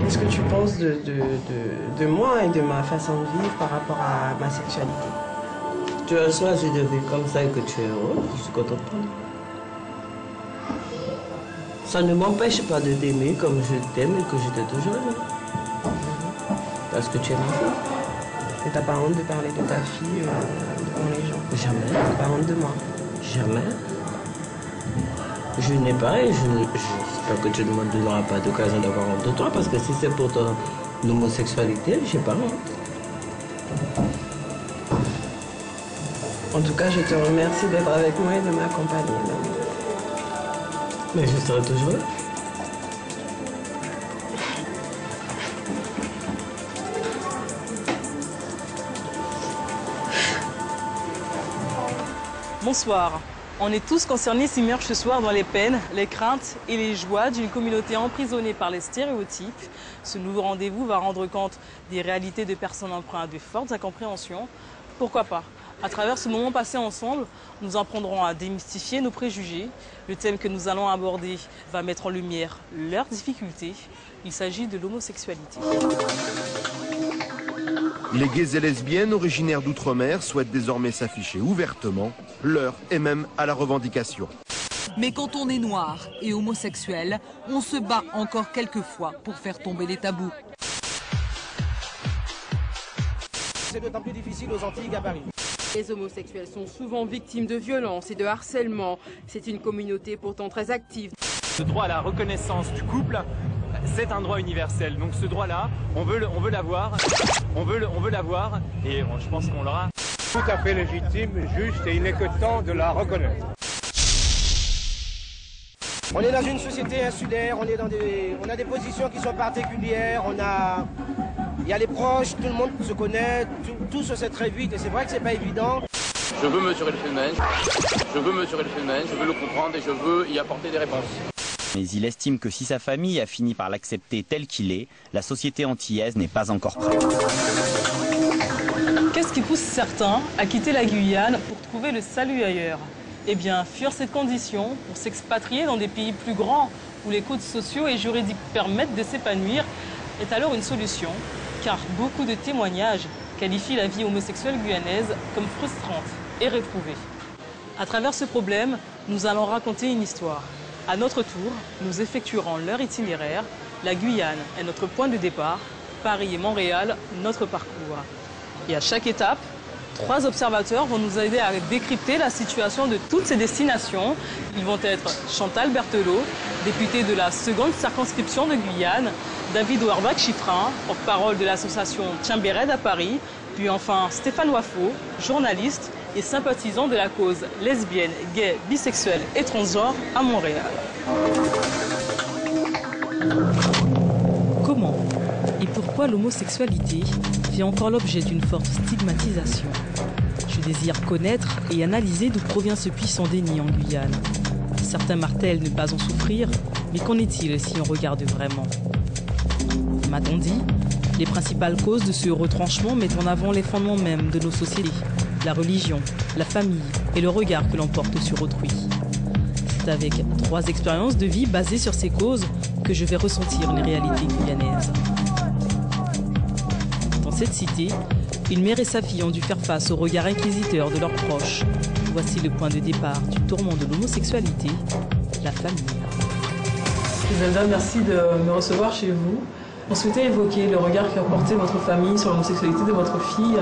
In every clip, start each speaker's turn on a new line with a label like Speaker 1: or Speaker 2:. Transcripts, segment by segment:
Speaker 1: Qu'est-ce que tu penses de moi et de ma façon de vivre par rapport à ma sexualité?
Speaker 2: Tu as choisi de vivre comme ça et que tu es heureux, je suis contente pour toi. Ça ne m'empêche pas de t'aimer comme je t'aime et que je t'ai toujours aimé. Parce que tu es ma fille.
Speaker 1: Et t'as pas honte de parler de ta fille devant les gens?
Speaker 2: Jamais.
Speaker 1: T'as pas honte de moi?
Speaker 2: Jamais. Je n'ai pas et j'espère que tu ne me donneras pas d'occasion d'avoir honte de toi parce que si c'est pour ton homosexualité, j'ai pas honte.
Speaker 1: En tout cas, je te remercie d'être avec moi et de m'accompagner.
Speaker 2: Mais je serai toujours là.
Speaker 3: Bonsoir. On est tous concernés s'immergent ce soir dans les peines, les craintes et les joies d'une communauté emprisonnée par les stéréotypes. Ce nouveau rendez-vous va rendre compte des réalités de personnes empreintes de fortes incompréhensions. Pourquoi pas? À travers ce moment passé ensemble, nous apprendrons à démystifier nos préjugés. Le thème que nous allons aborder va mettre en lumière leurs difficultés. Il s'agit de l'homosexualité.
Speaker 4: Les gays et lesbiennes originaires d'outre-mer souhaitent désormais s'afficher ouvertement, leur et même à la revendication.
Speaker 5: Mais quand on est noir et homosexuel, on se bat encore quelques fois pour faire tomber les tabous.
Speaker 6: C'est d'autant plus difficile aux Antilles qu'à Paris.
Speaker 7: Les homosexuels sont souvent victimes de violences et de harcèlement. C'est une communauté pourtant très active.
Speaker 8: Le droit à la reconnaissance du couple, c'est un droit universel. Donc ce droit-là, on veut l'avoir, on veut l'avoir et je pense qu'on l'aura.
Speaker 6: Tout à fait légitime, juste et il n'est que temps de la reconnaître. On est dans une société insulaire, on a des positions qui sont particulières, il y a les proches, tout le monde se connaît, tout se sait très vite et c'est vrai que c'est pas évident.
Speaker 9: Je veux mesurer le phénomène, je veux le comprendre et je veux y apporter des réponses.
Speaker 10: Mais il estime que si sa famille a fini par l'accepter tel qu'il est, la société antillaise n'est pas encore prête.
Speaker 3: Qu'est-ce qui pousse certains à quitter la Guyane pour trouver le salut ailleurs? Eh bien, fuir cette condition pour s'expatrier dans des pays plus grands où les codes sociaux et juridiques permettent de s'épanouir est alors une solution, car beaucoup de témoignages qualifient la vie homosexuelle guyanaise comme frustrante et réprouvée. À travers ce problème, nous allons raconter une histoire. À notre tour, nous effectuerons leur itinéraire. La Guyane est notre point de départ, Paris et Montréal, notre parcours. Et à chaque étape, 3 observateurs vont nous aider à décrypter la situation de toutes ces destinations. Ils vont être Chantal Berthelot, députée de la 2e circonscription de Guyane, David Ouarbach-Chiffrin, porte-parole de l'association Timbéred à Paris, puis enfin Stéphane Wafo, journaliste et sympathisant de la cause lesbienne, gay, bisexuelle et transgenre à Montréal. Comment et pourquoi l'homosexualité fait encore l'objet d'une forte stigmatisation? Je désire connaître et analyser d'où provient ce puissant déni en Guyane. Certains martèlent ne pas en souffrir, mais qu'en est-il si on regarde vraiment? M'a-t-on dit, les principales causes de ce retranchement mettent en avant les fondements mêmes de nos sociétés, la religion, la famille et le regard que l'on porte sur autrui. C'est avec 3 expériences de vie basées sur ces causes que je vais ressentir les réalités guyanaises. Dans cette cité, une mère et sa fille ont dû faire face au regard inquisiteur de leurs proches. Voici le point de départ du tourment de l'homosexualité, la famille. Zelda, merci de me recevoir chez vous. On souhaitait évoquer le regard qu'a porté votre famille sur l'homosexualité de votre fille.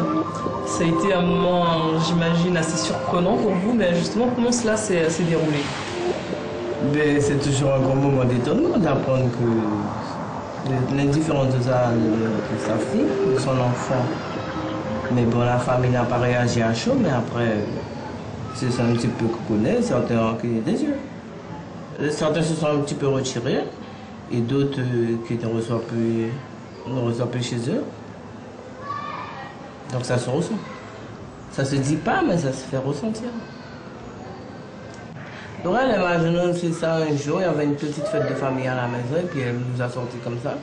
Speaker 3: Ça a été un moment, j'imagine, assez surprenant pour vous, mais justement, comment cela s'est déroulé?
Speaker 2: C'est toujours un grand moment d'étonnement d'apprendre que l'indifférence de sa fille, de son enfant. Mais bon, la famille n'a pas réagi à chaud, mais après, c'est un petit peu connaît, certains ont cligné des yeux. Certains se sont un petit peu retirés. Et d'autres qui ne reçoivent plus chez eux. Donc ça se ressent. Ça se dit pas, mais ça se fait ressentir. Donc elle imagine, c'est ça, un jour, il y avait une petite fête de famille à la maison, et puis elle nous a sortis comme ça.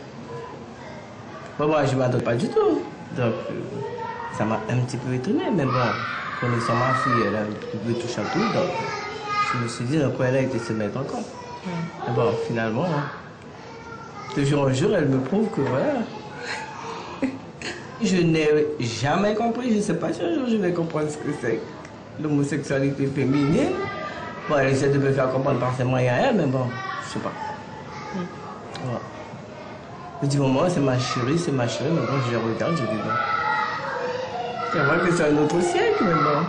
Speaker 2: Bon, moi, je ne m'attends pas du tout. Donc ça m'a un petit peu étonné, mais bon, connaissant ma fille, elle a un peu touché à tout, donc je me suis dit, donc elle a été se mettre encore. Mais bon, finalement... De jour en jour, elle me prouve que voilà. Je n'ai jamais compris, je ne sais pas si un jour je vais comprendre ce que c'est l'homosexualité féminine. Bon, elle essaie de me faire comprendre par ses moyens à elle, mais bon, je ne sais pas. Voilà. Je dis, maman, c'est ma chérie, mais bon, je les regarde, je dis non. C'est vrai que c'est un autre siècle, mais bon.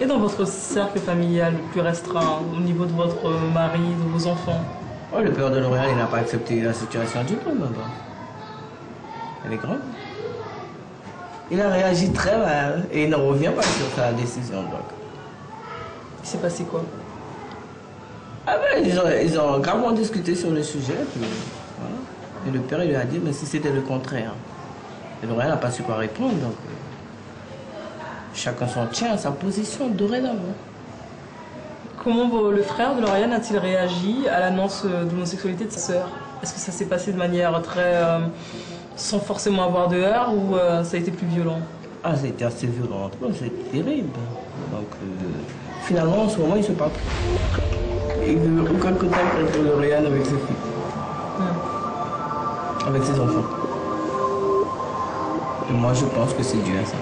Speaker 3: Et dans votre cercle familial le plus restreint, au niveau de votre mari, de vos enfants?
Speaker 2: Oh, le père de L'Oréal, il n'a pas accepté la situation du tout, mais bon. Elle est grande. Il a réagi très mal et il ne revient pas sur sa décision. Donc.
Speaker 3: Il s'est passé quoi?
Speaker 2: Ah ben, ils ont gravement discuté sur le sujet. Puis, voilà. Et le père, il lui a dit, mais si c'était le contraire. Et L'Oréal n'a pas su quoi répondre. Donc, chacun s'en tient à sa position dorénavant.
Speaker 3: Comment le frère de Lauriane a-t-il réagi à l'annonce de l'homosexualité de sa sœur? Est-ce que ça s'est passé de manière très... sans forcément avoir de heurts ou ça a été plus violent?
Speaker 2: Ah, ça a été assez violent. C'est terrible. Donc, finalement, en ce moment, il se parle. Il ne veut aucun contact entre Lauriane avec ses filles. Avec ses enfants. Et moi, je pense que c'est dû à ça.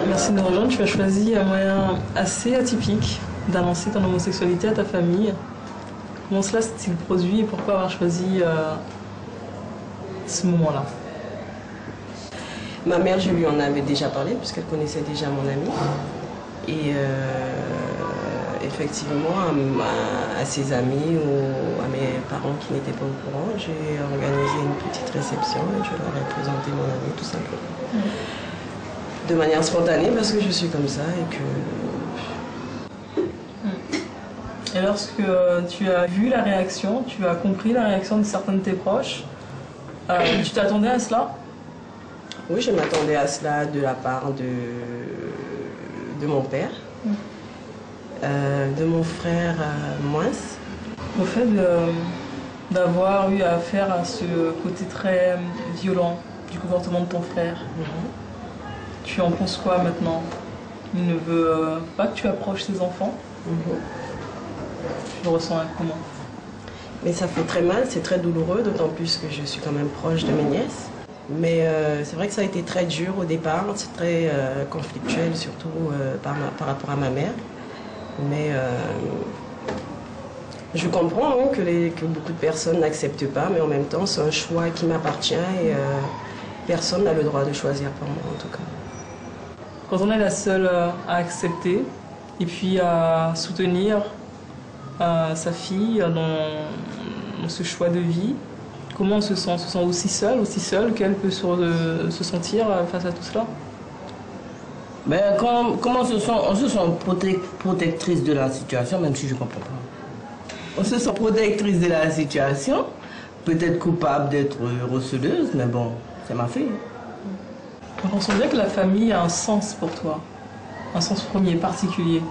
Speaker 3: Merci de nous rejoindre. Tu as choisi un moyen assez atypique d'annoncer ton homosexualité à ta famille. Comment cela s'est-il produit et pourquoi avoir choisi ce moment-là?
Speaker 1: Ma mère, je lui en avais déjà parlé puisqu'elle connaissait déjà mon amie. Et effectivement, à ses amis ou à mes parents qui n'étaient pas au courant, j'ai organisé une petite réception et je leur ai présenté mon amie tout simplement. De manière spontanée parce que je suis comme ça et que...
Speaker 3: Et lorsque tu as vu la réaction, tu as compris la réaction de certains de tes proches, tu t'attendais à cela?
Speaker 1: Oui, je m'attendais à cela de la part de mon père, de mon frère moins.
Speaker 3: Au fait d'avoir eu affaire à ce côté très violent du comportement de ton frère, tu en penses quoi maintenant? Il ne veut pas que tu approches tes enfants? Tu le ressens comment?
Speaker 1: Mais ça fait très mal, c'est très douloureux, d'autant plus que je suis quand même proche de mes nièces. Mais c'est vrai que ça a été très dur au départ, c'est très conflictuel, surtout par rapport à ma mère. Mais je comprends hein, que beaucoup de personnes n'acceptent pas, mais en même temps, c'est un choix qui m'appartient et personne n'a le droit de choisir pour moi en tout cas.
Speaker 3: Quand on est la seule à accepter et puis à soutenir sa fille dans ce choix de vie, comment on se sent? On se sent aussi seule qu'elle peut se sentir face à tout cela?
Speaker 2: Mais comment on se sent protectrice de la situation, même si je ne comprends pas. On se sent protectrice de la situation, peut-être coupable d'être receleuse, mais bon, c'est ma fille.
Speaker 3: On sent bien que la famille a un sens pour toi, un sens premier, particulier.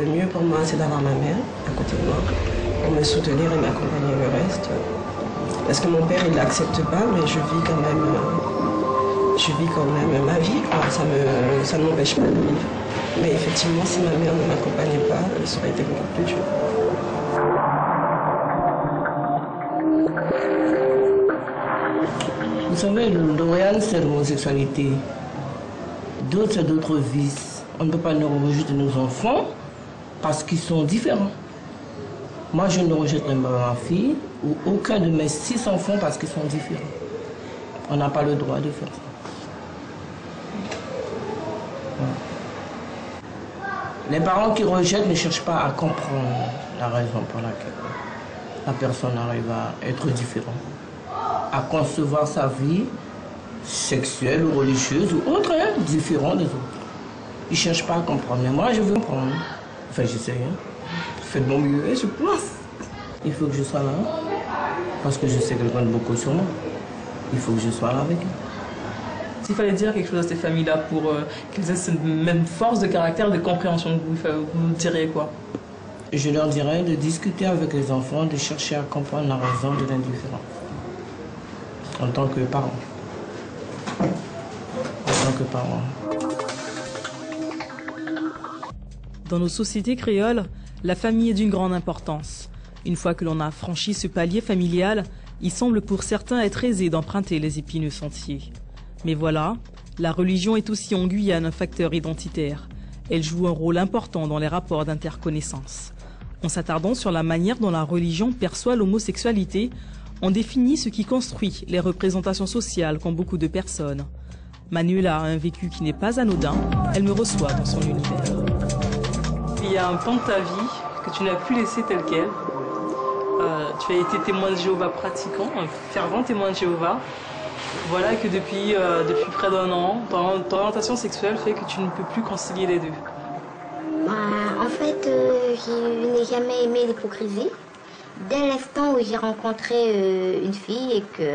Speaker 1: Le mieux pour moi, c'est d'avoir ma mère à côté de moi, pour me soutenir et m'accompagner le reste. Parce que mon père, il ne l'accepte pas, mais je vis quand même ma vie, quoi. Ça ne m'empêche pas de vivre. Mais effectivement, si ma mère ne m'accompagnait pas, ça aurait été beaucoup plus dur.
Speaker 2: Vous savez, L'Oréal, c'est l'homosexualité. D'autres, c'est d'autres vices. On ne peut pas nous rejeter nos enfants parce qu'ils sont différents. Moi, je ne rejetterai pas ma fille ou aucun de mes 6 enfants parce qu'ils sont différents. On n'a pas le droit de faire ça. Les parents qui rejettent ne cherchent pas à comprendre la raison pour laquelle la personne arrive à être différente, à concevoir sa vie sexuelle ou religieuse ou autre, hein, différent des autres. Ils ne cherchent pas à comprendre. Mais moi, je veux comprendre. Enfin, j'essaie. Hein. Je fais de mon mieux, je pense. Il faut que je sois là. Parce que je sais qu'elle compte beaucoup sur moi. Il faut que je sois là avec elle.
Speaker 3: S'il fallait dire quelque chose à ces familles-là pour qu'elles aient cette même force de caractère, de compréhension, vous diriez quoi?
Speaker 2: Je leur dirais de discuter avec les enfants, de chercher à comprendre la raison de l'indifférence. En tant que parent. que parent.
Speaker 3: Dans nos sociétés créoles, la famille est d'une grande importance. Une fois que l'on a franchi ce palier familial, il semble pour certains être aisé d'emprunter les épineux sentiers. Mais voilà, la religion est aussi en Guyane un facteur identitaire. Elle joue un rôle important dans les rapports d'interconnaissance. En s'attardant sur la manière dont la religion perçoit l'homosexualité, on définit ce qui construit les représentations sociales qu'ont beaucoup de personnes. Manuela a un vécu qui n'est pas anodin, elle me reçoit dans son univers. Il y a un pan de ta vie que tu n'as plus laissé tel quel. Tu as été témoin de Jéhovah pratiquant, un fervent témoin de Jéhovah. Voilà que depuis près d'un an, ton orientation sexuelle fait que tu ne peux plus concilier les deux.
Speaker 11: En fait, je n'ai jamais aimé l'hypocrisie. Dès l'instant où j'ai rencontré une fille et que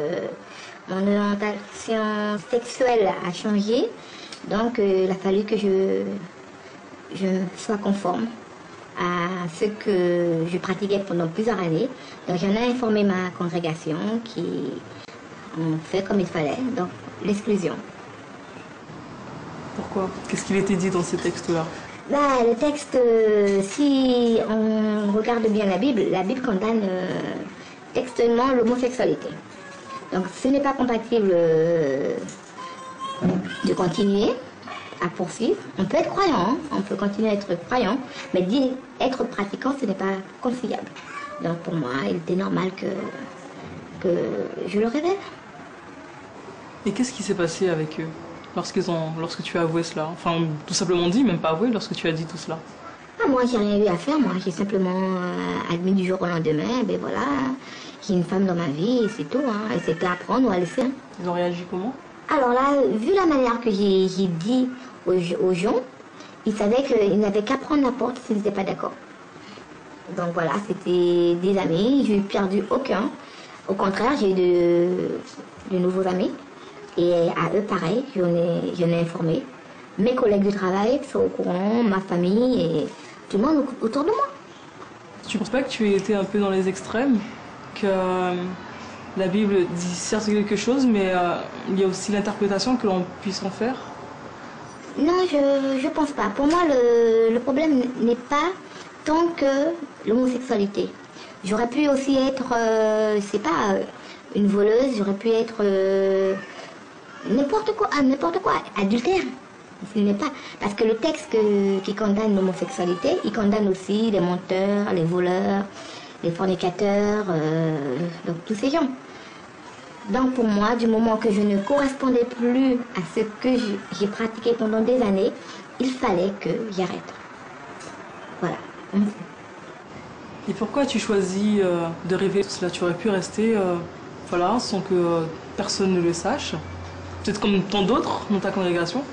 Speaker 11: mon orientation sexuelle a changé, donc il a fallu que je sois conforme à ce que je pratiquais pendant plusieurs années. Donc j'en ai informé ma congrégation qui ont fait comme il fallait, donc l'exclusion.
Speaker 3: Pourquoi? Qu'est-ce qu'il était dit dans ces textes-là?
Speaker 11: Le texte, si on regarde bien la Bible condamne textuellement l'homosexualité. Donc ce n'est pas compatible de continuer à poursuivre. On peut être croyant, hein, on peut continuer à être croyant, mais dire être pratiquant, ce n'est pas conciliable. Donc pour moi, il était normal que je le révèle.
Speaker 3: Et qu'est-ce qui s'est passé avec eux lorsque tu as avoué cela? Enfin, tout simplement dit, même pas avoué, lorsque tu as dit tout cela.
Speaker 11: Moi, j'ai rien eu à faire. Moi, j'ai simplement admis du jour au lendemain, ben voilà, j'ai une femme dans ma vie, et c'est tout. Hein, et c'était à prendre ou à laisser.
Speaker 3: Ils ont réagi comment?
Speaker 11: Alors là, vu la manière que j'ai dit aux gens, ils savaient qu'ils n'avaient qu'à prendre la porte s'ils n'étaient pas d'accord. Donc voilà, c'était des amis, je n'ai perdu aucun. Au contraire, j'ai eu de nouveaux amis. Et à eux, pareil, j'en ai informé. Mes collègues de travail sont au courant, ma famille et tout le monde autour de moi.
Speaker 3: Tu ne penses pas que tu étais un peu dans les extrêmes? Que la Bible dit certes quelque chose, mais il y a aussi l'interprétation que l'on puisse en faire?
Speaker 11: Non, je pense pas. Pour moi, le problème n'est pas tant que l'homosexualité. J'aurais pu aussi être, c'est pas une voleuse, j'aurais pu être n'importe quoi, adultère. Ce n'est pas. Parce que le texte qui condamne l'homosexualité, il condamne aussi les menteurs, les voleurs, les fornicateurs, donc tous ces gens. Donc pour moi, du moment que je ne correspondais plus à ce que j'ai pratiqué pendant des années, il fallait que j'arrête. Voilà.
Speaker 3: Et pourquoi tu choisis de révéler tout cela? Tu aurais pu rester voilà, sans que personne ne le sache? Peut-être comme tant d'autres dans ta congrégation?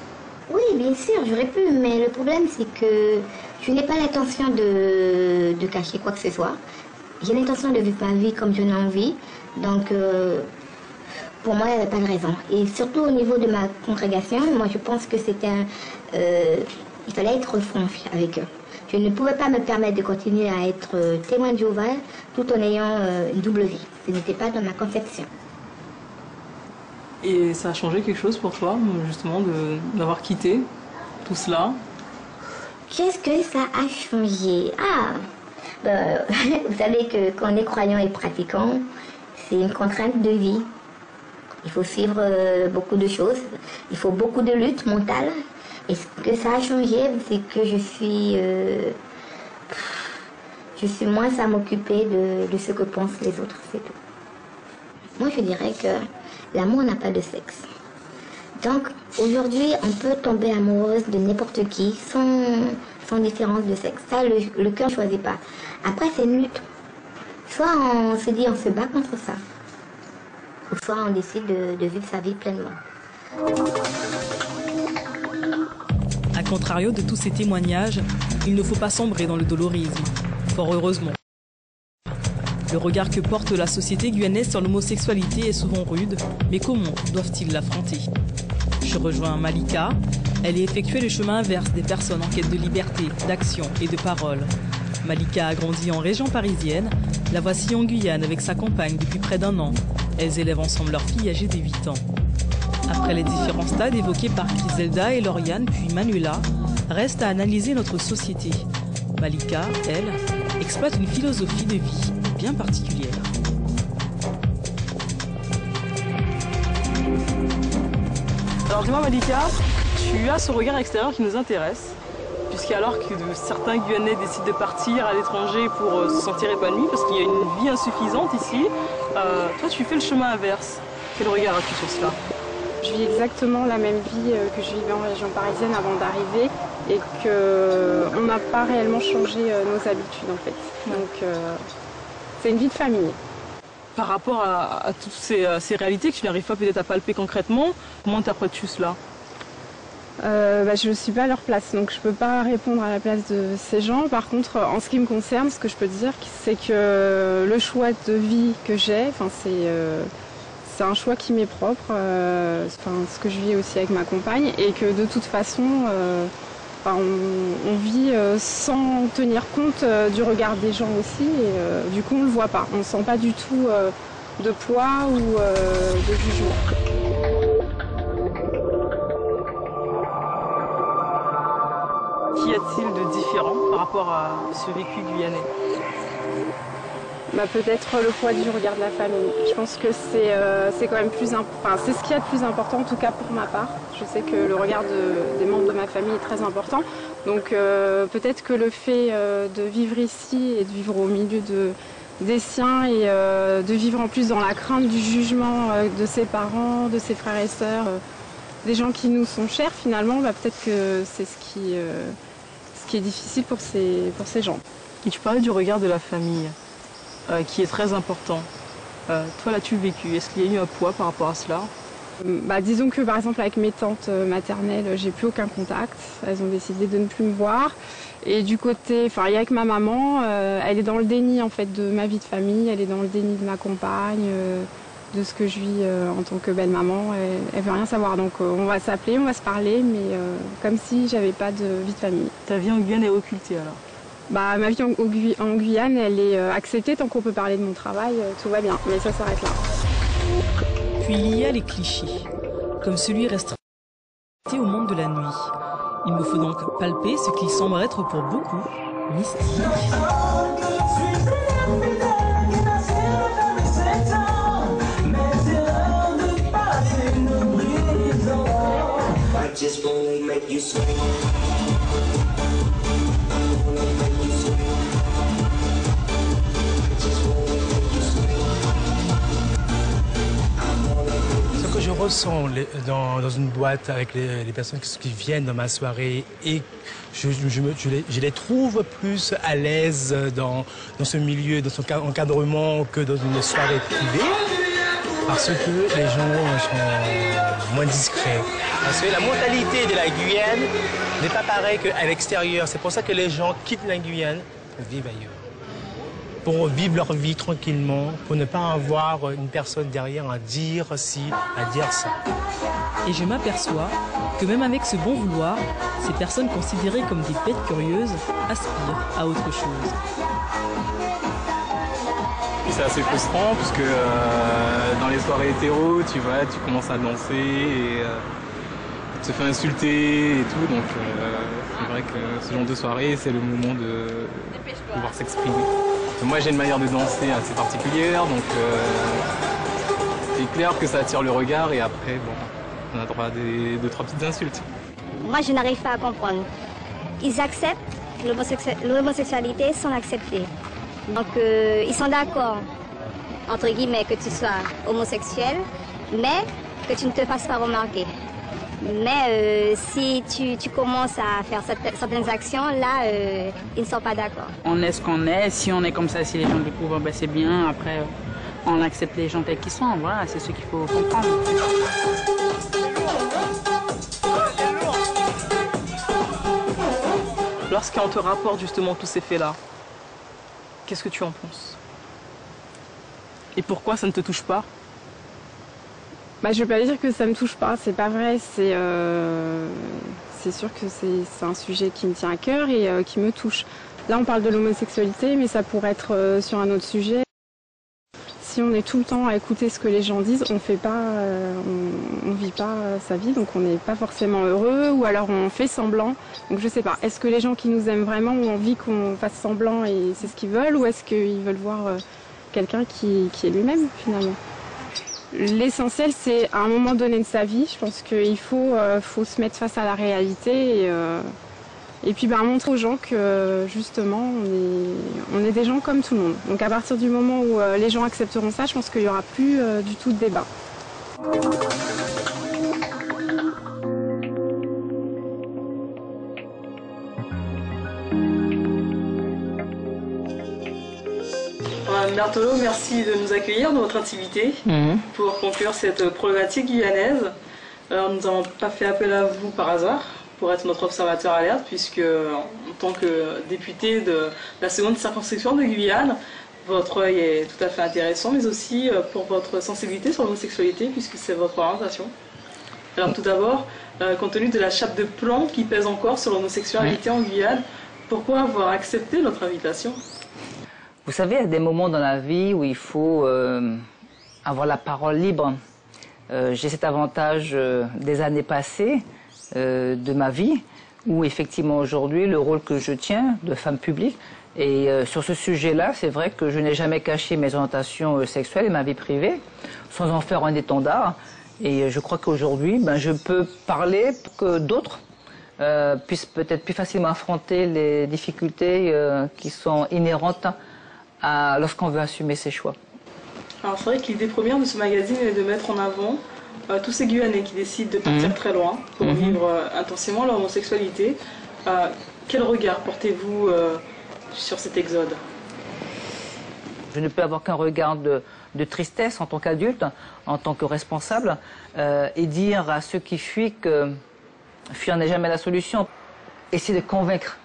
Speaker 11: Oui, bien sûr, j'aurais pu, mais le problème c'est que je n'ai pas l'intention de cacher quoi que ce soit. J'ai l'intention de vivre ma vie comme je n'ai envie, donc pour moi, il n'y avait pas de raison. Et surtout au niveau de ma congrégation, moi je pense que c'était il fallait être franche avec eux. Je ne pouvais pas me permettre de continuer à être témoin de Jéhovah tout en ayant une double vie. Ce n'était pas dans ma conception.
Speaker 3: Et ça a changé quelque chose pour toi, justement, d'avoir quitté tout cela?
Speaker 11: Qu'est-ce que ça a changé? Vous savez que quand on est croyant et pratiquant, c'est une contrainte de vie. Il faut suivre beaucoup de choses, il faut beaucoup de lutte mentale. Et ce que ça a changé, c'est que je suis moins à m'occuper de ce que pensent les autres, c'est tout. Moi, je dirais que l'amour n'a pas de sexe. Donc, aujourd'hui, on peut tomber amoureuse de n'importe qui sans différence de sexe. Ça, le cœur ne choisit pas. Après, c'est une lutte. Soit on se dit on se bat contre ça, ou soit on décide de vivre sa vie pleinement.
Speaker 3: A contrario de tous ces témoignages, il ne faut pas sombrer dans le dolorisme, fort heureusement. Le regard que porte la société guyanaise sur l'homosexualité est souvent rude, mais comment doivent-ils l'affronter? Je rejoins Malika. Elle a effectué le chemin inverse des personnes en quête de liberté, d'action et de parole. Malika a grandi en région parisienne. La voici en Guyane avec sa compagne depuis près d'un an. Elles élèvent ensemble leur fille âgée de 8 ans. Après les différents stades évoqués par Griselda et Lauriane puis Manuela, reste à analyser notre société. Malika, elle, exploite une philosophie de vie bien particulière. Alors dis-moi Malika, tu as ce regard extérieur qui nous intéresse, puisqu'alors que certains Guyanais décident de partir à l'étranger pour se sentir épanouis, parce qu'il y a une vie insuffisante ici, toi tu fais le chemin inverse. Quel regard as-tu sur cela?
Speaker 12: Je vis exactement la même vie que je vivais en région parisienne avant d'arriver et qu'on n'a pas réellement changé nos habitudes en fait. Donc c'est une vie de famille.
Speaker 3: Par rapport à toutes ces réalités que tu n'arrives pas peut-être à palper concrètement, comment interprètes-tu cela?
Speaker 12: Je ne suis pas à leur place, donc je ne peux pas répondre à la place de ces gens. Par contre, en ce qui me concerne, ce que je peux dire, c'est que le choix de vie que j'ai, c'est un choix qui m'est propre, ce que je vis aussi avec ma compagne, et que de toute façon, on vit sans tenir compte du regard des gens aussi, et du coup on ne le voit pas. On ne sent pas du tout de poids ou de jugement.
Speaker 3: Qu'y a-t-il de différent par rapport à ce vécu guyanais?
Speaker 12: Peut-être le poids du regard de la famille. Je pense que c'est quand même c'est ce qu'il y a de plus important, en tout cas pour ma part. Je sais que le regard des membres de ma famille est très important. Donc peut-être que le fait de vivre ici et de vivre au milieu des siens et de vivre en plus dans la crainte du jugement de ses parents, de ses frères et sœurs, des gens qui nous sont chers finalement, peut-être que c'est ce qui est difficile pour ces gens.
Speaker 3: Et tu parlais du regard de la famille. Qui est très important. Toi, l'as-tu vécu? Est-ce qu'il y a eu un poids par rapport à cela?
Speaker 12: Disons que par exemple avec mes tantes maternelles, j'ai plus aucun contact. Elles ont décidé de ne plus me voir. Et du côté, avec ma maman, elle est dans le déni en fait de ma vie de famille. Elle est dans le déni de ma compagne, de ce que je vis en tant que belle maman. Elle veut rien savoir. Donc on va s'appeler, on va se parler, mais comme si j'avais pas de vie de famille.
Speaker 3: Ta vie en Guyane est occultée alors?
Speaker 12: Ma vie en Guyane, elle est acceptée tant qu'on peut parler de mon travail, tout va bien, mais ça s'arrête là.
Speaker 3: Puis il y a les clichés, comme celui restreint au monde de la nuit. Il me faut donc palper ce qui semble être pour beaucoup mystique.
Speaker 13: Ce que je ressens dans une boîte avec les personnes qui viennent dans ma soirée, et je les trouve plus à l'aise dans ce milieu, dans son encadrement, que dans une soirée privée, parce que les gens sont moins discrets. Parce que la mentalité de la Guyane n'est pas pareille qu'à l'extérieur. C'est pour ça que les gens quittent la Guyane pour vivre ailleurs. Pour vivre leur vie tranquillement, pour ne pas avoir une personne derrière à dire ci, à dire ça.
Speaker 3: Et je m'aperçois que même avec ce bon vouloir, ces personnes considérées comme des bêtes curieuses aspirent à autre chose.
Speaker 14: C'est assez frustrant parce que dans les soirées hétéro, tu commences à danser et tu te fais insulter et tout. Donc c'est vrai que ce genre de soirée, c'est le moment de pouvoir s'exprimer. Moi j'ai une manière de danser assez particulière, donc c'est clair que ça attire le regard et après on a droit à 2-3 petites insultes.
Speaker 11: Moi je n'arrive pas à comprendre. Ils acceptent l'homosexualité sans l'accepter. Donc ils sont d'accord, entre guillemets, que tu sois homosexuel, mais que tu ne te fasses pas remarquer. Mais si tu commences à faire certaines actions, là, ils ne sont pas d'accord.
Speaker 15: On est ce qu'on est. Si on est comme ça, si les gens le découvrent, c'est bien. Après, on accepte les gens tels qu'ils sont. Voilà, c'est ce qu'il faut comprendre.
Speaker 3: Lorsqu'on te rapporte justement tous ces faits-là, qu'est-ce que tu en penses? Et pourquoi ça ne te touche pas?
Speaker 12: Je ne vais pas dire que ça ne me touche pas, c'est pas vrai. C'est sûr que c'est un sujet qui me tient à cœur et qui me touche. Là, on parle de l'homosexualité, mais ça pourrait être sur un autre sujet. Si si on est tout le temps à écouter ce que les gens disent, on fait pas, on vit pas sa vie, donc on n'est pas forcément heureux, ou alors on fait semblant. Donc je sais pas, est-ce que les gens qui nous aiment vraiment ont envie qu'on fasse semblant et c'est ce qu'ils veulent, ou est-ce qu'ils veulent voir quelqu'un qui est lui-même finalement? L'essentiel, c'est à un moment donné de sa vie, je pense qu'il faut se mettre face à la réalité et puis montrer aux gens que justement on est des gens comme tout le monde. Donc à partir du moment où les gens accepteront ça, je pense qu'il n'y aura plus du tout de débat.
Speaker 3: Bertolo, merci de nous accueillir dans votre intimité pour conclure cette problématique guyanaise. Alors, nous n'avons pas fait appel à vous par hasard pour être notre observateur alerte, puisque en tant que député de la seconde circonscription de Guyane, votre œil est tout à fait intéressant, mais aussi pour votre sensibilité sur l'homosexualité, puisque c'est votre orientation. Alors tout d'abord, compte tenu de la chape de plomb qui pèse encore sur l'homosexualité en Guyane, pourquoi avoir accepté notre invitation?
Speaker 16: Vous savez, il y a des moments dans la vie où il faut avoir la parole libre. J'ai cet avantage des années passées de ma vie, où effectivement aujourd'hui, le rôle que je tiens de femme publique, et sur ce sujet-là, c'est vrai que je n'ai jamais caché mes orientations sexuelles et ma vie privée, sans en faire un étendard. Et je crois qu'aujourd'hui, je peux parler pour que d'autres puissent peut-être plus facilement affronter les difficultés qui sont inhérentes lorsqu'on veut assumer ses choix.
Speaker 3: Alors c'est vrai que l'idée première de ce magazine est de mettre en avant tous ces Guyanais qui décident de partir très loin pour vivre intensément leur homosexualité. Quel regard portez-vous sur cet exode?
Speaker 16: Je ne peux avoir qu'un regard de tristesse en tant qu'adulte, en tant que responsable, et dire à ceux qui fuient que fuir n'est jamais la solution. Essayez de convaincre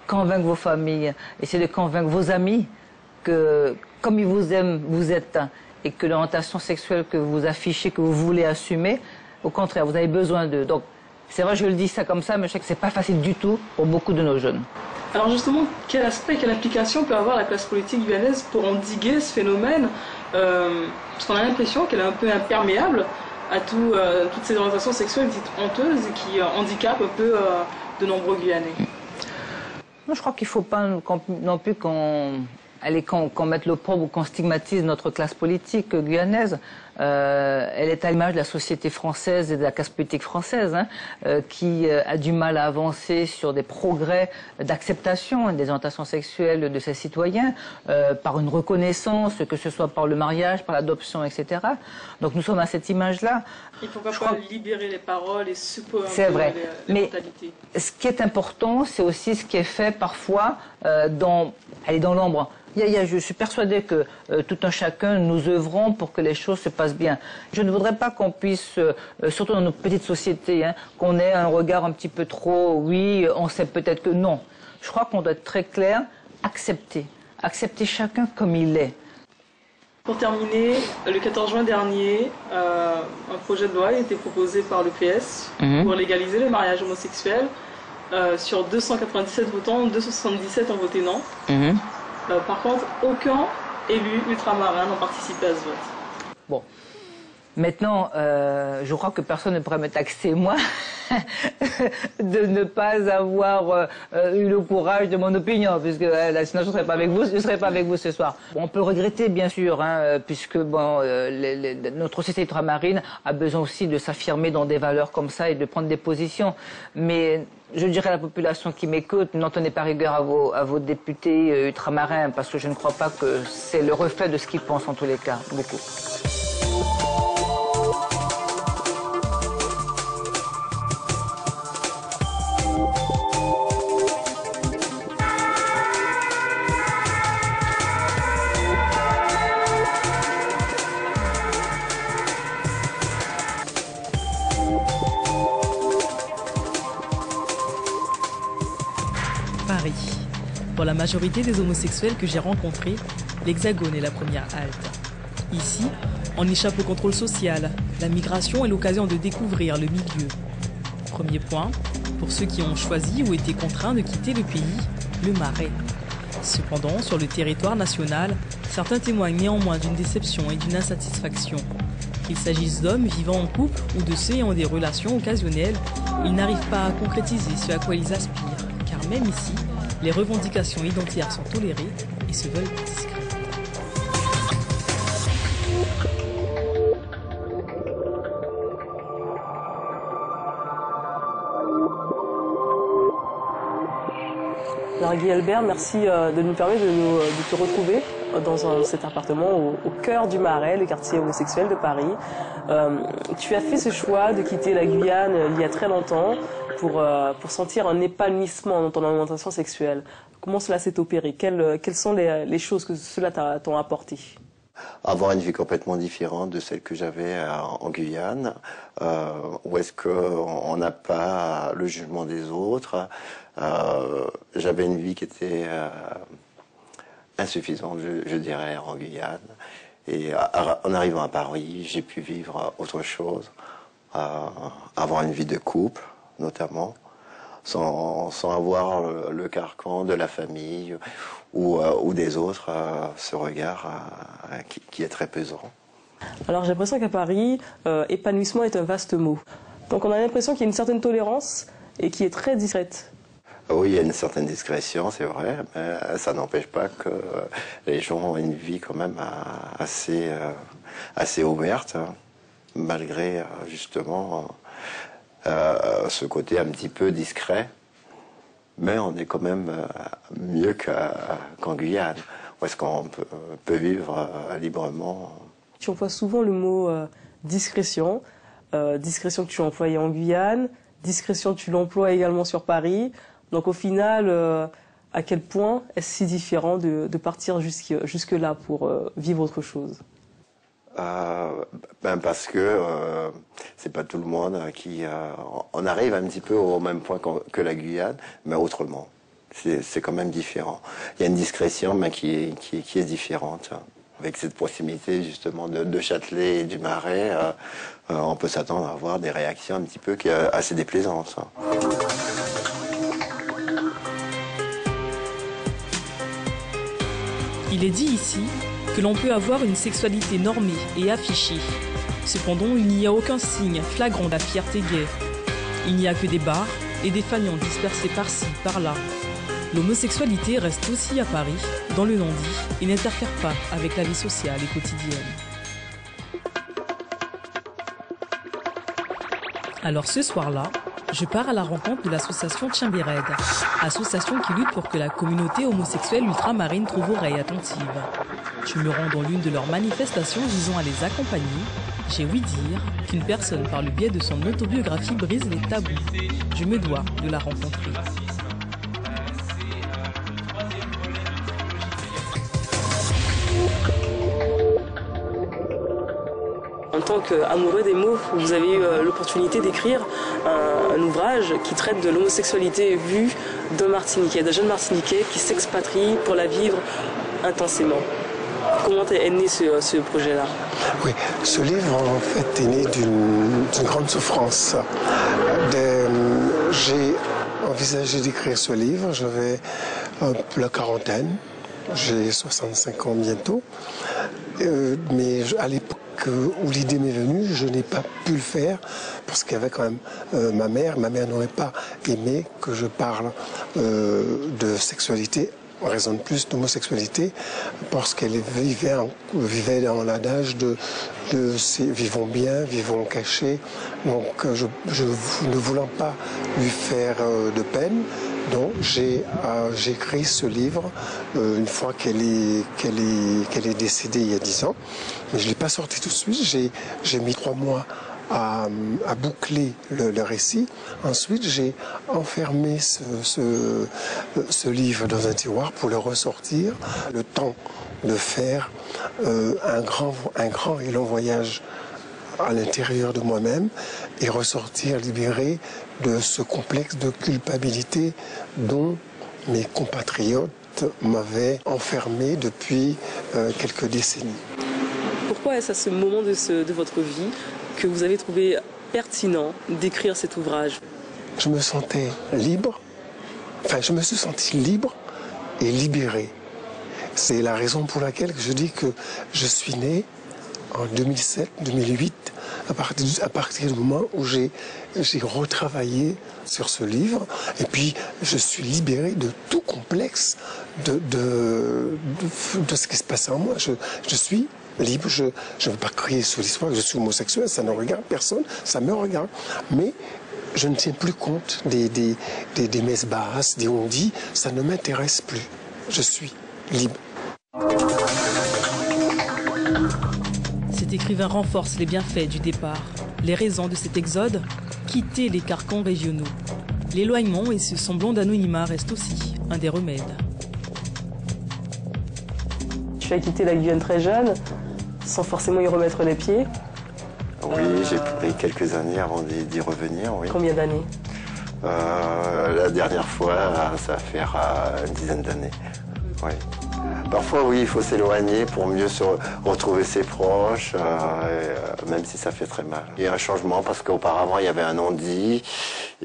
Speaker 16: vos familles, essayez de convaincre vos amis que comme ils vous aiment, vous êtes, et que l'orientation sexuelle que vous affichez, que vous voulez assumer, au contraire, vous avez besoin d'eux. Donc, c'est vrai, je le dis ça comme ça, mais je sais que c'est pas facile du tout pour beaucoup de nos jeunes.
Speaker 3: Alors justement, quel aspect, quelle implication peut avoir la classe politique guyanaise pour endiguer ce phénomène parce qu'on a l'impression qu'elle est un peu imperméable à toutes ces orientations sexuelles dites honteuses et qui handicapent un peu de nombreux Guyanais.
Speaker 16: Je crois qu'il ne faut pas non plus qu'on mette l'opprobre ou qu'on stigmatise notre classe politique guyanaise. Elle est à l'image de la société française et de la classe politique française, qui a du mal à avancer sur des progrès d'acceptation des orientations sexuelles de ses citoyens, par une reconnaissance, que ce soit par le mariage, par l'adoption, etc. Donc nous sommes à cette image-là.
Speaker 3: Il ne faut pas libérer les paroles et supposer les mentalités.
Speaker 16: Ce qui est important, c'est aussi ce qui est fait parfois dans l'ombre. Je suis persuadée que tout un chacun, nous œuvrons pour que les choses se passent bien. Je ne voudrais pas qu'on puisse, surtout dans nos petites sociétés, qu'on ait un regard un petit peu trop, oui, on sait peut-être que non. Je crois qu'on doit être très clair, accepter chacun comme il est.
Speaker 3: Pour terminer, le 14 juin dernier, un projet de loi a été proposé par le PS pour légaliser le mariage homosexuel. Sur 297 votants, 277 ont voté non. Par contre, aucun élu ultramarin n'a participé à ce vote.
Speaker 16: Bon. Maintenant, je crois que personne ne pourrait me taxer, moi, de ne pas avoir eu le courage de mon opinion, puisque sinon je ne serais pas avec vous, ce soir. On peut regretter, bien sûr, puisque notre société ultramarine a besoin aussi de s'affirmer dans des valeurs comme ça et de prendre des positions. Mais je dirais à la population qui m'écoute, n'en tenez pas rigueur à vos députés ultramarins, parce que je ne crois pas que c'est le reflet de ce qu'ils pensent en tous les cas, beaucoup.
Speaker 17: Paris. Pour la majorité des homosexuels que j'ai rencontrés, l'Hexagone est la première halte. Ici, on échappe au contrôle social. La migration est l'occasion de découvrir le milieu. Premier point, pour ceux qui ont choisi ou été contraints de quitter le pays, le Marais. Cependant, sur le territoire national, certains témoignent néanmoins d'une déception et d'une insatisfaction. Qu'il s'agisse d'hommes vivant en couple ou de ceux ayant des relations occasionnelles, ils n'arrivent pas à concrétiser ce à quoi ils aspirent, car même ici, les revendications identitaires sont tolérées et se veulent discrètes.
Speaker 3: Alors Guy Albert, merci de nous permettre de te retrouver dans cet appartement au cœur du Marais, le quartier homosexuel de Paris. Tu as fait ce choix de quitter la Guyane il y a très longtemps pour sentir un épanouissement dans ton orientation sexuelle. Comment cela s'est opéré? Quelles sont les choses que cela t'ont apporté?
Speaker 18: Avoir une vie complètement différente de celle que j'avais en Guyane, où est-ce qu'on n'a pas le jugement des autres. J'avais une vie qui était insuffisante, je dirais, en Guyane. Et en arrivant à Paris, j'ai pu vivre autre chose, avoir une vie de couple, notamment, sans avoir le carcan de la famille ou des autres, ce regard qui est très pesant.
Speaker 3: Alors j'ai l'impression qu'à Paris, épanouissement est un vaste mot. Donc on a l'impression qu'il y a une certaine tolérance et qui est très discrète.
Speaker 18: Oui, il y a une certaine discrétion, c'est vrai, mais ça n'empêche pas que les gens ont une vie quand même assez ouverte, malgré justement ce côté un petit peu discret. Mais on est quand même mieux qu'en Guyane, où est-ce qu'on peut vivre librement.
Speaker 3: Tu emploies souvent le mot discrétion, discrétion que tu as employée en Guyane, discrétion tu l'emploies également sur Paris. Donc au final, à quel point est-ce si différent de partir jusque-là pour vivre autre chose?
Speaker 18: Parce que c'est pas tout le monde qui... on arrive un petit peu au même point que la Guyane, mais autrement. C'est quand même différent. Il y a une discrétion mais qui est différente. Avec cette proximité justement de Châtelet et du Marais, on peut s'attendre à avoir des réactions un petit peu assez déplaisantes.
Speaker 17: Il est dit ici que l'on peut avoir une sexualité normée et affichée. Cependant, il n'y a aucun signe flagrant de la fierté gay. Il n'y a que des bars et des fanions dispersés par-ci, par-là. L'homosexualité reste aussi à Paris, dans le non-dit, et n'interfère pas avec la vie sociale et quotidienne. Alors ce soir-là, je pars à la rencontre de l'association Tchimbered, association qui lutte pour que la communauté homosexuelle ultramarine trouve oreille attentive. Je me rends dans l'une de leurs manifestations visant à les accompagner. J'ai ouï dire qu'une personne, par le biais de son autobiographie, brise les tabous. Je me dois de la rencontrer.
Speaker 3: En tant qu'amoureux des mots, vous avez eu l'opportunité d'écrire un ouvrage qui traite de l'homosexualité vue d'un Martiniquais, d'un jeune Martiniquais qui s'expatrie pour la vivre intensément. Comment est né ce projet-là?
Speaker 19: Oui, ce livre en fait est né d'une grande souffrance. J'ai envisagé d'écrire ce livre, j'avais la quarantaine, j'ai 65 ans bientôt, mais à l'époque où l'idée m'est venue, je n'ai pas pu le faire parce qu'il y avait quand même ma mère n'aurait pas aimé que je parle de sexualité, en raison de plus d'homosexualité, parce qu'elle vivait dans l'adage de vivons bien, vivons cachés. Donc je ne voulant pas lui faire de peine, donc j'ai écrit ce livre une fois qu'elle est décédée il y a 10 ans. Mais je ne l'ai pas sorti tout de suite, j'ai mis 3 mois à boucler le récit. Ensuite, j'ai enfermé ce livre dans un tiroir pour le ressortir. Le temps de faire un grand et long voyage à l'intérieur de moi-même et ressortir libéré de ce complexe de culpabilité dont mes compatriotes m'avaient enfermé depuis quelques décennies.
Speaker 3: Pourquoi est-ce à ce moment de votre vie que vous avez trouvé pertinent d'écrire cet ouvrage?
Speaker 19: Je me sentais libre, enfin je me suis senti libre et libéré. C'est la raison pour laquelle je dis que je suis né en 2007-2008, à partir du moment où j'ai retravaillé sur ce livre, et puis je suis libéré de tout complexe de ce qui se passe en moi. Je suis libre, je ne veux pas crier sur l'histoire que je suis homosexuel, ça ne regarde personne, ça me regarde. Mais je ne tiens plus compte des messes basses, des on-dit, ça ne m'intéresse plus. Je suis libre.
Speaker 17: Cet écrivain renforce les bienfaits du départ. Les raisons de cet exode, quitter les carcans régionaux. L'éloignement et ce semblant d'anonymat restent aussi un des remèdes.
Speaker 3: Tu as quitté la Guyane très jeune, sans forcément y remettre les pieds.
Speaker 18: Oui, j'ai pris quelques années avant d'y revenir. Oui.
Speaker 3: Combien d'années?
Speaker 18: La dernière fois, ça va faire une dizaine d'années. Oui. Parfois, oui, il faut s'éloigner pour mieux se retrouver ses proches, même si ça fait très mal. Il y a un changement parce qu'auparavant, il y avait un non-dit.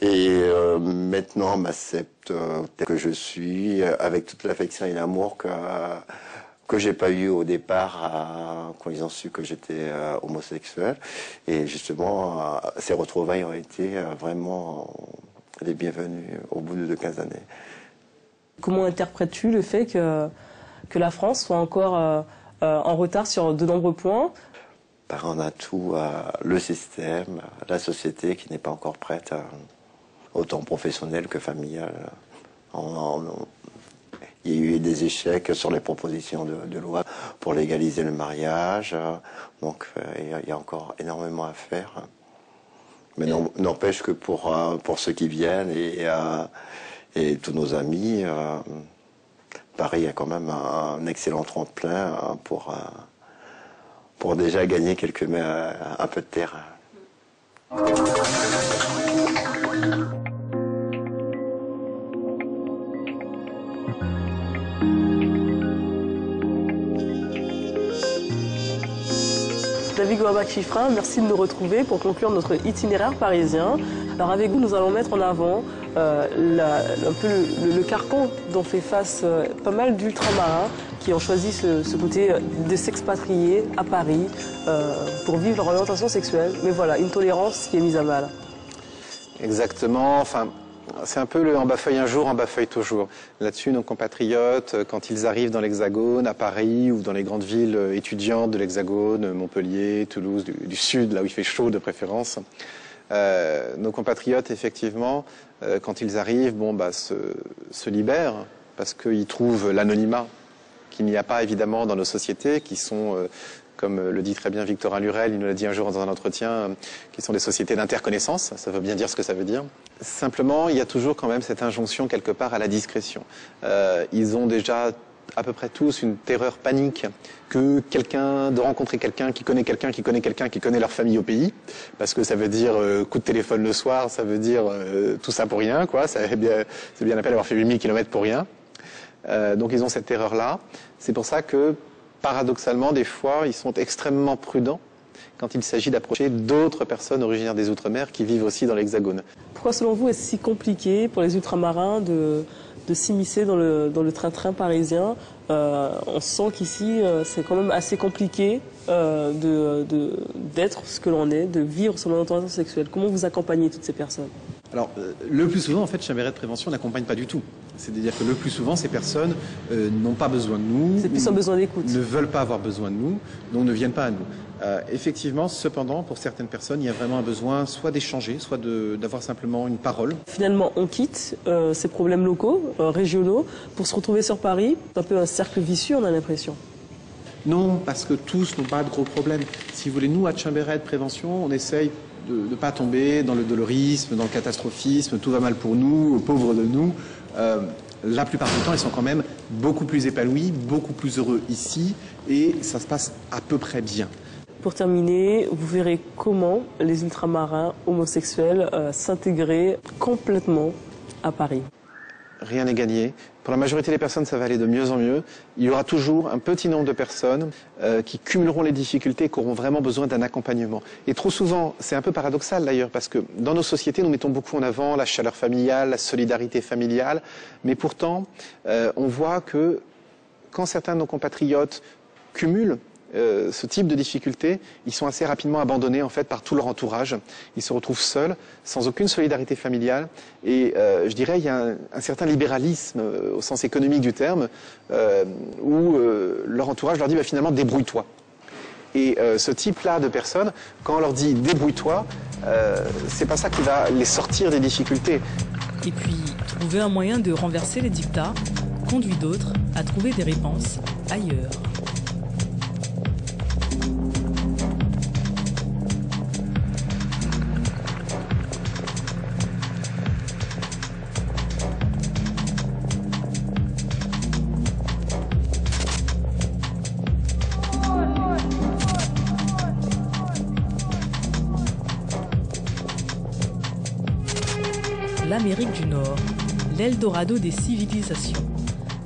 Speaker 18: Et maintenant, on m'accepte tel que je suis, avec toute l'affection et l'amour que j'ai pas eu au départ quand ils ont su que j'étais homosexuel. Et justement, ces retrouvailles ont été vraiment les bienvenues au bout de 15 années.
Speaker 3: Comment interprètes-tu le fait que la France soit encore en retard sur de nombreux points?
Speaker 18: On a tout, le système, la société qui n'est pas encore prête, autant professionnelle que familiale. Il y a eu des échecs sur les propositions de loi pour légaliser le mariage, donc il y a encore énormément à faire. Mais n'empêche que pour ceux qui viennent et tous nos amis, Paris a quand même un excellent tremplin pour déjà gagner un peu de terrain.
Speaker 3: David Gouabak-Chifrin, merci de nous retrouver pour conclure notre itinéraire parisien. Alors avec vous, nous allons mettre en avant un peu le carcan dont fait face pas mal d'ultramarins qui ont choisi ce côté de s'expatrier à Paris pour vivre leur orientation sexuelle. Mais voilà, une tolérance qui est mise à mal.
Speaker 20: Exactement. Enfin, c'est un peu le en bas-feuille un jour, en bas-feuille toujours. Là-dessus, nos compatriotes, quand ils arrivent dans l'Hexagone, à Paris ou dans les grandes villes étudiantes de l'Hexagone, Montpellier, Toulouse, du sud, là où il fait chaud de préférence, nos compatriotes, effectivement, quand ils arrivent, se libèrent parce qu'ils trouvent l'anonymat qu'il n'y a pas évidemment dans nos sociétés, qui sont, comme le dit très bien Victorin Lurel, il nous l'a dit un jour dans un entretien, qui sont des sociétés d'interconnaissance. Ça veut bien dire ce que ça veut dire. Simplement, il y a toujours quand même cette injonction quelque part à la discrétion. Ils ont déjà à peu près tous une terreur panique de rencontrer quelqu'un qui connaît quelqu'un qui connaît quelqu'un qui connaît leur famille au pays, parce que ça veut dire coup de téléphone le soir, ça veut dire tout ça pour rien, quoi. C'est bien la peine d'avoir fait 8000 km pour rien. Donc ils ont cette terreur-là. C'est pour ça que, paradoxalement, des fois, ils sont extrêmement prudents quand il s'agit d'approcher d'autres personnes originaires des Outre-mer qui vivent aussi dans l'Hexagone.
Speaker 3: Pourquoi, selon vous, est-ce si compliqué pour les ultramarins de s'immiscer dans le train-train parisien? On sent qu'ici, c'est quand même assez compliqué d'être ce que l'on est, de vivre son orientation sexuelle. Comment vous accompagnez toutes ces personnes?
Speaker 21: Alors, le plus souvent, en fait, Chambéret de Prévention n'accompagne pas du tout. C'est-à-dire que le plus souvent, ces personnes n'ont pas besoin de nous.
Speaker 3: C'est plus un besoin d'écoute.
Speaker 21: Ne veulent pas avoir besoin de nous, donc ne viennent pas à nous. Effectivement, cependant, pour certaines personnes, il y a vraiment un besoin soit d'échanger, soit d'avoir simplement une parole.
Speaker 3: Finalement, on quitte ces problèmes locaux, régionaux, pour se retrouver sur Paris. C'est un peu un cercle vicieux, on a l'impression.
Speaker 21: Non, parce que tous n'ont pas de gros problèmes. Si vous voulez, nous, à Chambéret de Prévention, on essaye de ne pas tomber dans le dolorisme, dans le catastrophisme, tout va mal pour nous, pauvres de nous. La plupart du temps, ils sont quand même beaucoup plus épanouis, beaucoup plus heureux ici, et ça se passe à peu près bien.
Speaker 3: Pour terminer, vous verrez comment les ultramarins homosexuels s'intégrer complètement à Paris.
Speaker 20: rien n'est gagné. Pour la majorité des personnes, ça va aller de mieux en mieux. Il y aura toujours un petit nombre de personnes qui cumuleront les difficultés et qui auront vraiment besoin d'un accompagnement. Et trop souvent, c'est un peu paradoxal d'ailleurs, parce que dans nos sociétés, nous mettons beaucoup en avant la chaleur familiale, la solidarité familiale, mais pourtant, on voit que quand certains de nos compatriotes cumulent ce type de difficultés, ils sont assez rapidement abandonnés en fait par tout leur entourage. Ils se retrouvent seuls, sans aucune solidarité familiale. Et je dirais il y a un certain libéralisme au sens économique du terme, où leur entourage leur dit finalement débrouille-toi. Et ce type-là de personnes, quand on leur dit débrouille-toi, c'est pas ça qui va les sortir des difficultés.
Speaker 17: Et puis, trouver un moyen de renverser les dictats conduit d'autres à trouver des réponses ailleurs. L'Amérique du Nord, l'Eldorado des civilisations.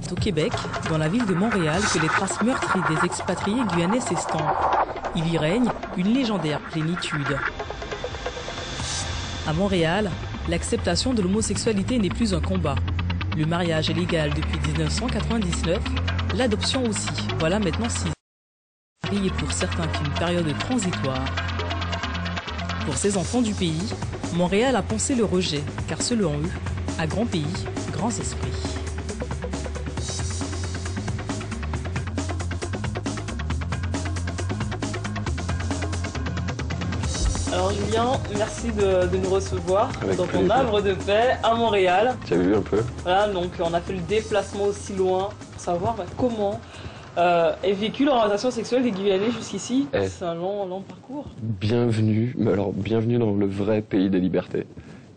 Speaker 17: C'est au Québec, dans la ville de Montréal, que les traces meurtries des expatriés guyanais s'estompent. Il y règne une légendaire plénitude. À Montréal, l'acceptation de l'homosexualité n'est plus un combat. Le mariage est légal depuis 1999, l'adoption aussi. Voilà maintenant 6 ans. Et pour certains qu'une période transitoire. Pour ces enfants du pays, Montréal a pensé le rejet, car selon eux, à grand pays, grands esprits.
Speaker 3: Alors Julien, merci de nous recevoir
Speaker 4: Avec
Speaker 3: dans ton
Speaker 4: plaisir.
Speaker 3: havre de paix à Montréal.
Speaker 4: Tu as vu un peu?
Speaker 3: Voilà, donc on a fait le déplacement aussi loin pour savoir comment est vécue l'orientation sexuelle des Guyanais jusqu'ici. C'est un long parcours.
Speaker 4: Bienvenue, mais alors bienvenue dans le vrai pays des libertés.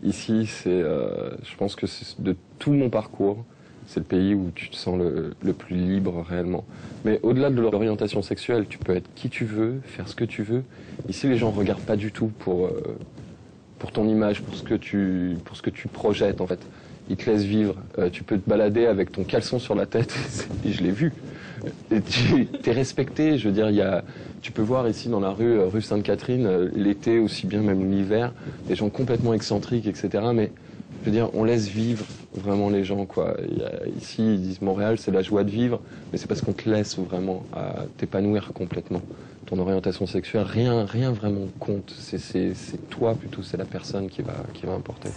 Speaker 4: Ici, je pense que c'est de tout mon parcours, c'est le pays où tu te sens le plus libre réellement. Mais au-delà de l'orientation sexuelle, tu peux être qui tu veux, faire ce que tu veux. Ici, les gens ne regardent pas du tout pour ton image, pour ce que tu projettes en fait. Ils te laissent vivre. Tu peux te balader avec ton caleçon sur la tête, et je l'ai vu. Tu es respecté, je veux dire, tu peux voir ici dans la rue Sainte-Catherine, l'été aussi bien même l'hiver, des gens complètement excentriques, etc. Mais je veux dire, on laisse vivre vraiment les gens, quoi. Ici, ils disent Montréal, c'est la joie de vivre, mais c'est parce qu'on te laisse vraiment t'épanouir complètement. Ton orientation sexuelle, rien vraiment compte. C'est toi plutôt, c'est la personne qui va importer.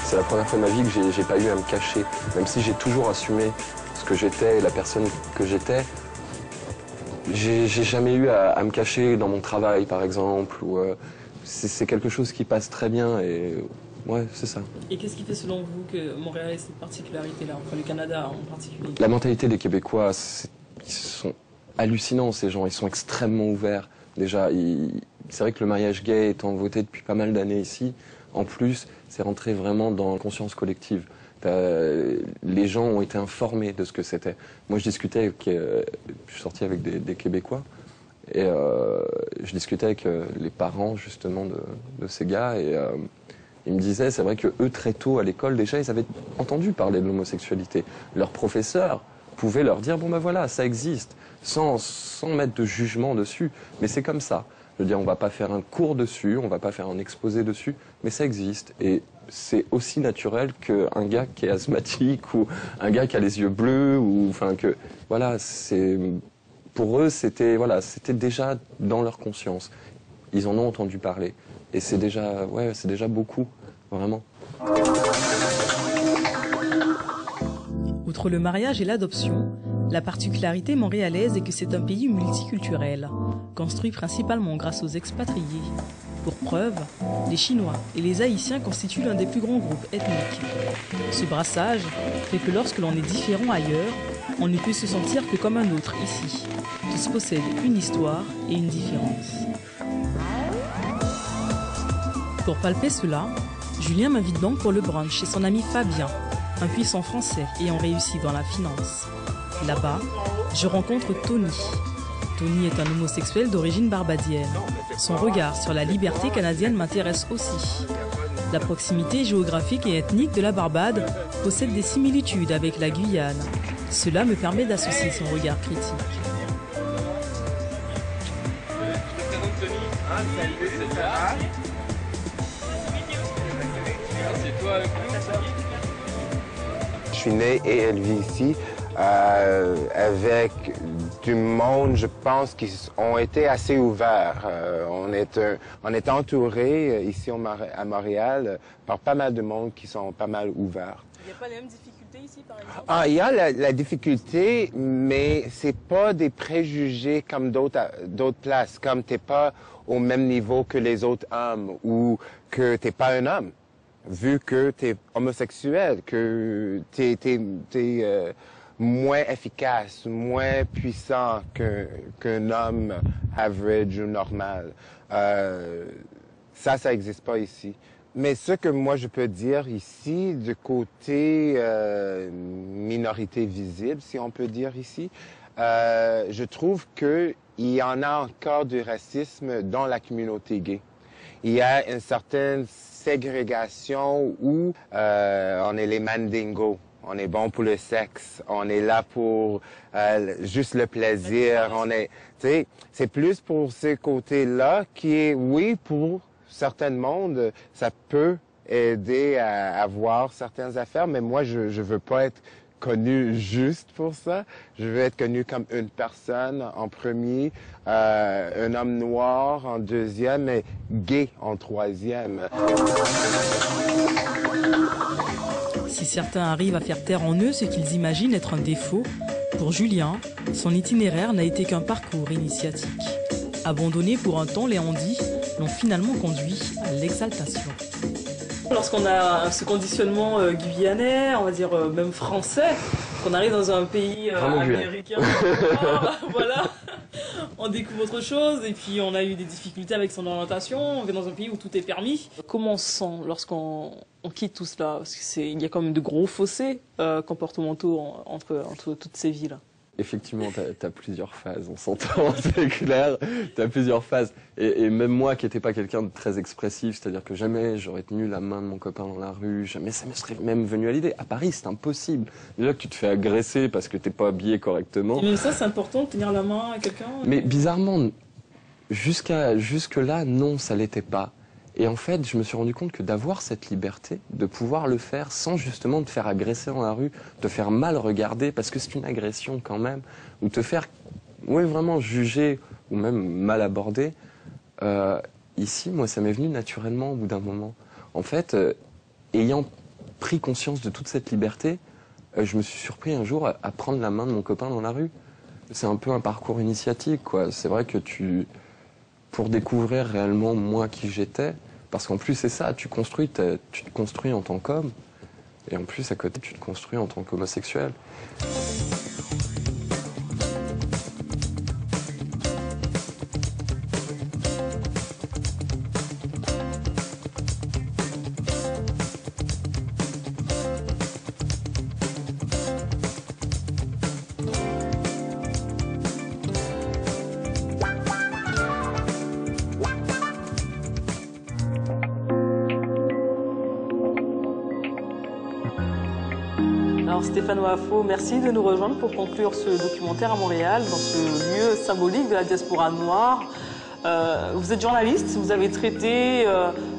Speaker 4: C'est la première fois de ma vie que j'ai pas eu à me cacher, même si j'ai toujours assumé ce que j'étais et la personne que j'étais. J'ai jamais eu à me cacher dans mon travail, par exemple, ou c'est quelque chose qui passe très bien et ouais, c'est ça.
Speaker 3: Et qu'est-ce qui fait selon vous que Montréal ait cette particularité-là, enfin le Canada en particulier?
Speaker 4: La mentalité des Québécois, ils sont hallucinants, ces gens, ils sont extrêmement ouverts. Déjà, c'est vrai que le mariage gay étant voté depuis pas mal d'années ici, en plus, c'est rentré vraiment dans la conscience collective. Les gens ont été informés de ce que c'était. Moi, je suis sorti avec des Québécois et je discutais avec les parents justement de ces gars et ils me disaient, c'est vrai que eux très tôt à l'école déjà, ils avaient entendu parler de l'homosexualité. Leurs professeurs pouvaient leur dire, bon ben voilà, ça existe, sans mettre de jugement dessus, mais c'est comme ça. Je veux dire, on va pas faire un cours dessus, on va pas faire un exposé dessus, mais ça existe. Et c'est aussi naturel qu'un gars qui est asthmatique ou un gars qui a les yeux bleus ou enfin que voilà, pour eux c'était déjà dans leur conscience. Ils en ont entendu parler et c'est déjà beaucoup vraiment.
Speaker 17: Outre le mariage et l'adoption, la particularité montréalaise est que c'est un pays multiculturel, construit principalement grâce aux expatriés. Pour preuve, les Chinois et les Haïtiens constituent l'un des plus grands groupes ethniques. Ce brassage fait que lorsque l'on est différent ailleurs, on ne peut se sentir que comme un autre ici. Tous possèdent une histoire et une différence. Pour palper cela, Julien m'invite donc pour le brunch chez son ami Fabien. un puissant Français ayant réussi dans la finance. Là-bas, je rencontre Tony. Tony est un homosexuel d'origine barbadienne. Son regard sur la liberté canadienne m'intéresse aussi. La proximité géographique et ethnique de la Barbade possède des similitudes avec la Guyane. Cela me permet d'associer son regard critique.
Speaker 5: Je suis né et élevé ici avec du monde, je pense, qui ont été assez ouverts. On est entouré ici à Montréal par pas mal de monde qui sont pas mal ouverts.
Speaker 3: Il n'y a pas les mêmes difficultés ici, par exemple?
Speaker 5: Ah, il y a la difficulté, mais c'est pas des préjugés comme d'autres places, comme t'es pas au même niveau que les autres hommes ou que t'es pas un homme, vu que t'es homosexuel, que t'es moins efficace, moins puissant qu'un homme average ou normal. Ça n'existe pas ici. Mais ce que moi je peux dire ici, du côté minorité visible, si on peut dire ici, je trouve qu'il y en a encore du racisme dans la communauté gay. Il y a une certaine ségrégation où on est les mandingos. On est bon pour le sexe, on est là pour juste le plaisir, c'est plus pour ce côté-là qui est, oui, pour certains mondes, ça peut aider à voir certaines affaires, mais moi, je veux pas être connu juste pour ça. Je veux être connu comme une personne en premier, un homme noir en deuxième et gay en troisième.
Speaker 17: Si certains arrivent à faire taire en eux ce qu'ils imaginent être un défaut, pour Julien, son itinéraire n'a été qu'un parcours initiatique. Abandonnés pour un temps, les handis l'ont finalement conduit à l'exaltation.
Speaker 3: Lorsqu'on a ce conditionnement guyanais, on va dire même français, qu'on arrive dans un pays américain, voilà, on découvre autre chose et puis on a eu des difficultés avec son orientation, on vient dans un pays où tout est permis. Comment on se sent lorsqu'on quitte tout cela? Parce qu'il y a quand même de gros fossés comportementaux entre toutes ces villes.
Speaker 4: Effectivement, t'as plusieurs phases, on s'entend, c'est clair, t'as plusieurs phases. Et même moi qui n'étais pas quelqu'un de très expressif, c'est-à-dire que jamais j'aurais tenu la main de mon copain dans la rue, jamais ça me serait même venu à l'idée. À Paris, c'est impossible. Déjà que tu te fais agresser parce que t'es pas habillé correctement.
Speaker 3: Et même ça, c'est important de tenir la main à quelqu'un?
Speaker 4: Mais bizarrement, jusque-là, non, ça l'était pas. Et en fait, je me suis rendu compte que d'avoir cette liberté, de pouvoir le faire sans justement te faire agresser dans la rue, te faire mal regarder, parce que c'est une agression quand même, ou te faire vraiment juger, ou même mal aborder, ici, moi, ça m'est venu naturellement au bout d'un moment. En fait, ayant pris conscience de toute cette liberté, je me suis surpris un jour à prendre la main de mon copain dans la rue. C'est un peu un parcours initiatique, quoi. C'est vrai que pour découvrir réellement moi qui j'étais, parce qu'en plus c'est ça, tu te construis en tant qu'homme, et en plus à côté tu te construis en tant qu'homosexuel.
Speaker 3: Alors Stéphane Ouafo, merci de nous rejoindre pour conclure ce documentaire à Montréal, dans ce lieu symbolique de la diaspora noire. Vous êtes journaliste, vous avez traité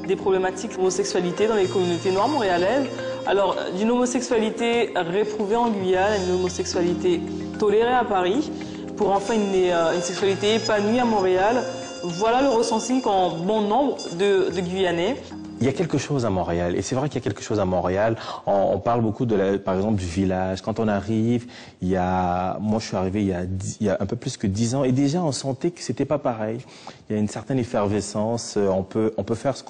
Speaker 3: des problématiques d'homosexualité dans les communautés noires montréalaises. Alors, d'une homosexualité réprouvée en Guyane à une homosexualité tolérée à Paris, pour enfin une sexualité épanouie à Montréal, voilà le ressenti qu'ont bon nombre de Guyanais.
Speaker 22: Il y a quelque chose à Montréal, et c'est vrai qu'il y a quelque chose à Montréal. On parle beaucoup par exemple du village. Quand on arrive, moi je suis arrivé il y a un peu plus que 10 ans, et déjà on sentait que c'était pas pareil. Il y a une certaine effervescence. On peut faire ce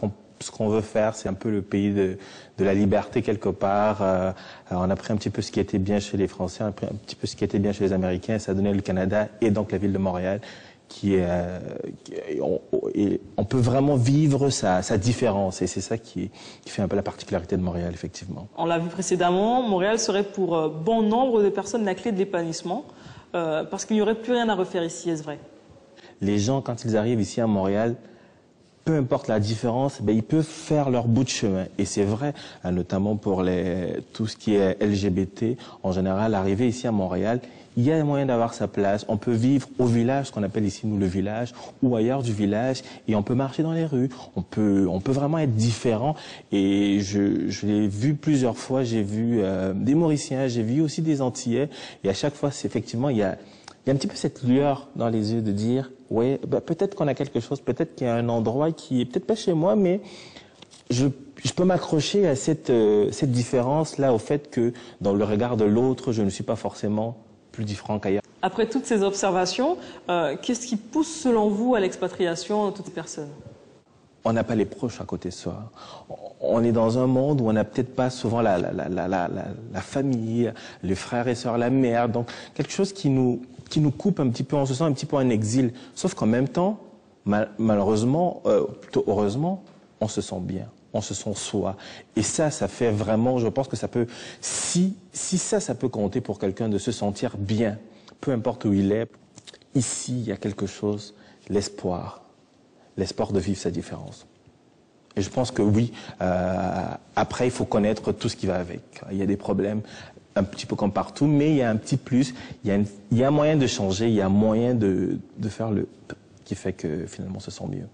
Speaker 22: qu'on veut faire. C'est un peu le pays de la liberté quelque part. On a pris un petit peu ce qui était bien chez les Français, on a pris un petit peu ce qui était bien chez les Américains. Ça a donné le Canada et donc la ville de Montréal. on peut vraiment vivre sa différence. Et c'est ça qui fait un peu la particularité de Montréal, effectivement.
Speaker 3: On l'a vu précédemment, Montréal serait pour bon nombre de personnes la clé de l'épanouissement, parce qu'il n'y aurait plus rien à refaire ici, est-ce vrai?
Speaker 22: Les gens, quand ils arrivent ici à Montréal, peu importe la différence, ils peuvent faire leur bout de chemin. Et c'est vrai, notamment pour tout ce qui est LGBT, en général, arriver ici à Montréal, il y a moyen d'avoir sa place. On peut vivre au village, ce qu'on appelle ici, nous, le village, ou ailleurs du village, et on peut marcher dans les rues. On peut vraiment être différent. Et je l'ai vu plusieurs fois, j'ai vu des Mauriciens, j'ai vu aussi des Antillais, et à chaque fois, effectivement, il y a un petit peu cette lueur dans les yeux de dire, ouais, peut-être qu'on a quelque chose, peut-être qu'il y a un endroit qui est peut-être pas chez moi, mais je peux m'accrocher à cette différence-là, au fait que dans le regard de l'autre, je ne suis pas forcément plus différent qu'ailleurs.
Speaker 3: Après toutes ces observations, qu'est-ce qui pousse selon vous à l'expatriation de toutes ces personnes?
Speaker 22: On n'a pas les proches à côté de soi. On est dans un monde où on n'a peut-être pas souvent la famille, les frères et sœurs, la mère, donc quelque chose qui nous coupe un petit peu, on se sent un petit peu en exil. Sauf qu'en même temps, malheureusement, plutôt heureusement, on se sent bien, on se sent soi. Et ça fait vraiment, je pense que ça peut, si ça peut compter pour quelqu'un de se sentir bien, peu importe où il est, ici, il y a quelque chose, l'espoir de vivre sa différence. Et je pense que oui, après, il faut connaître tout ce qui va avec. Il y a des problèmes, un petit peu comme partout, mais il y a un petit plus, il y a moyen de changer, il y a moyen de faire le qui fait que finalement on se sent mieux.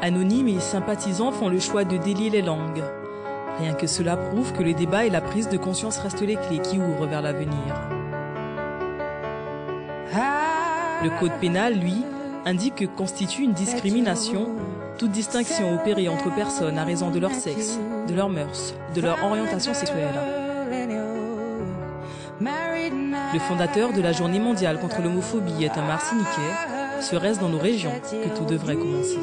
Speaker 17: Anonymes et sympathisants font le choix de délier les langues. Rien que cela prouve que le débat et la prise de conscience restent les clés qui ouvrent vers l'avenir. Le code pénal, lui, indique que constitue une discrimination toute distinction opérée entre personnes à raison de leur sexe, de leurs mœurs, de leur orientation sexuelle. Le fondateur de la Journée mondiale contre l'homophobie est un Martiniquais. Serait-ce dans nos régions que tout devrait commencer?